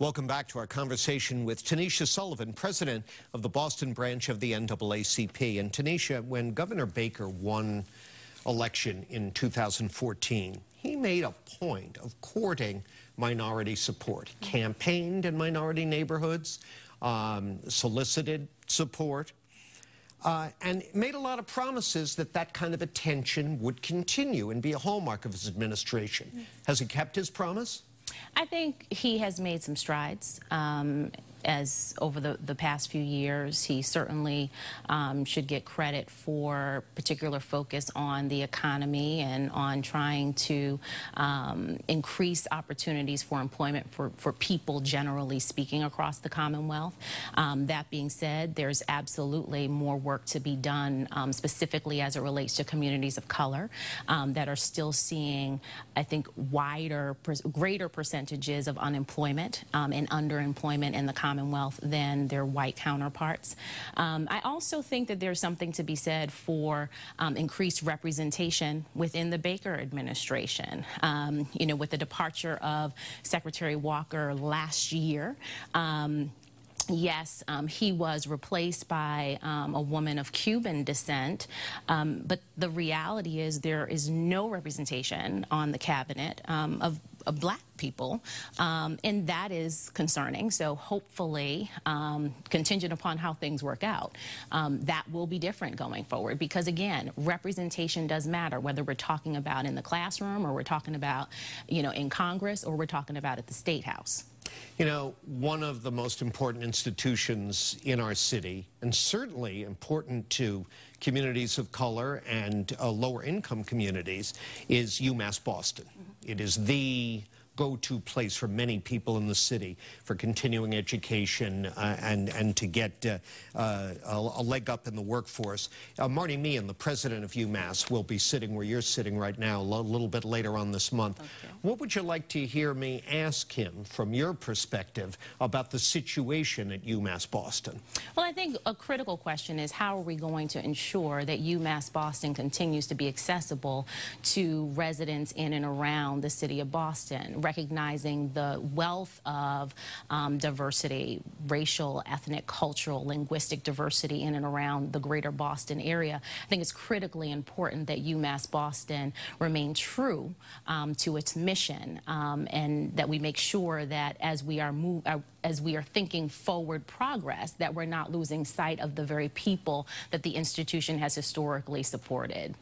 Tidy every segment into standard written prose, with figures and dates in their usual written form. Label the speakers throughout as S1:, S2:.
S1: Welcome back to our conversation with Tanisha Sullivan, president of the Boston branch of the NAACP. And Tanisha, when Governor Baker won election in 2014, he made a point of courting minority support. He campaigned in minority neighborhoods, solicited support, and made a lot of promises that that kind of attention would continue and be a hallmark of his administration. Has he kept his promise?
S2: I think he has made some strides as over the past few years. He certainly should get credit for particular focus on the economy and on trying to increase opportunities for employment for people generally speaking across the Commonwealth. That being said, there's absolutely more work to be done specifically as it relates to communities of color that are still seeing, I think, greater percentages of unemployment and underemployment in the Commonwealth than their white counterparts. I also think that there's something to be said for increased representation within the Baker administration. You know, with the departure of Secretary Walker last year, yes, he was replaced by a woman of Cuban descent, but the reality is there is no representation on the cabinet of black people, and that is concerning. So hopefully, contingent upon how things work out, that will be different going forward, because again, representation does matter, whether we're talking about in the classroom or we're talking about, you know, in Congress or we're talking about at the State House.
S1: You know, one of the most important institutions in our city, and certainly important to communities of color and lower income communities, is UMass Boston. It is the go-to place for many people in the city for continuing education and to get a leg up in the workforce. Marty Meehan, the president of UMass, will be sitting where you're sitting right now a little bit later on this month. Okay. What would you like to hear me ask him from your perspective about the situation at UMass Boston?
S2: Well, I think a critical question is how are we going to ensure that UMass Boston continues to be accessible to residents in and around the city of Boston, recognizing the wealth of diversity, racial, ethnic, cultural, linguistic diversity in and around the greater Boston area. I think it's critically important that UMass Boston remain true to its mission, and that we make sure that as we are thinking forward progress, that we're not losing sight of the very people that the institution has historically supported.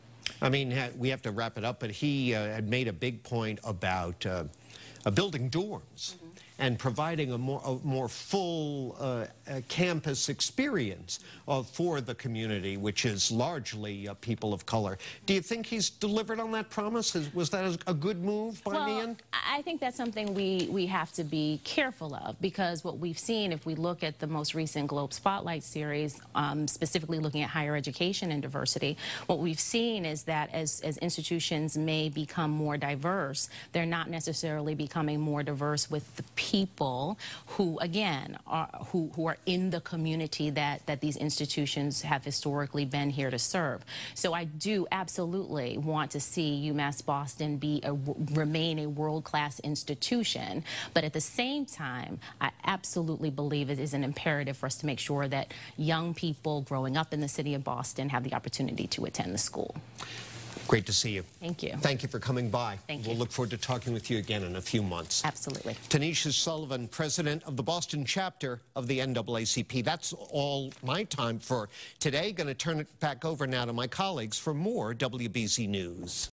S1: I mean, we have to wrap it up, but he had made a big point about building dorms and providing a more full campus experience for the community, which is largely people of color. Do you think he's delivered on that promise? Was that a good move by Meehan?
S2: I think that's something we have to be careful of, because what we've seen, if we look at the most recent Globe Spotlight series, specifically looking at higher education and diversity, what we've seen is that as institutions may become more diverse, they're not necessarily becoming more diverse with the people who, again, who are in the community that these institutions have historically been here to serve. So I do absolutely want to see UMass Boston remain a world-class institution, but at the same time, I absolutely believe it is an imperative for us to make sure that young people growing up in the city of Boston have the opportunity to attend the school.
S1: Great to see you.
S2: Thank you.
S1: Thank you for coming by.
S2: Thank you.
S1: We'll look forward to talking with you again in a few months.
S2: Absolutely.
S1: Tanisha Sullivan, president of the Boston chapter of the NAACP. That's all my time for today. Going to turn it back over now to my colleagues for more WBZ News.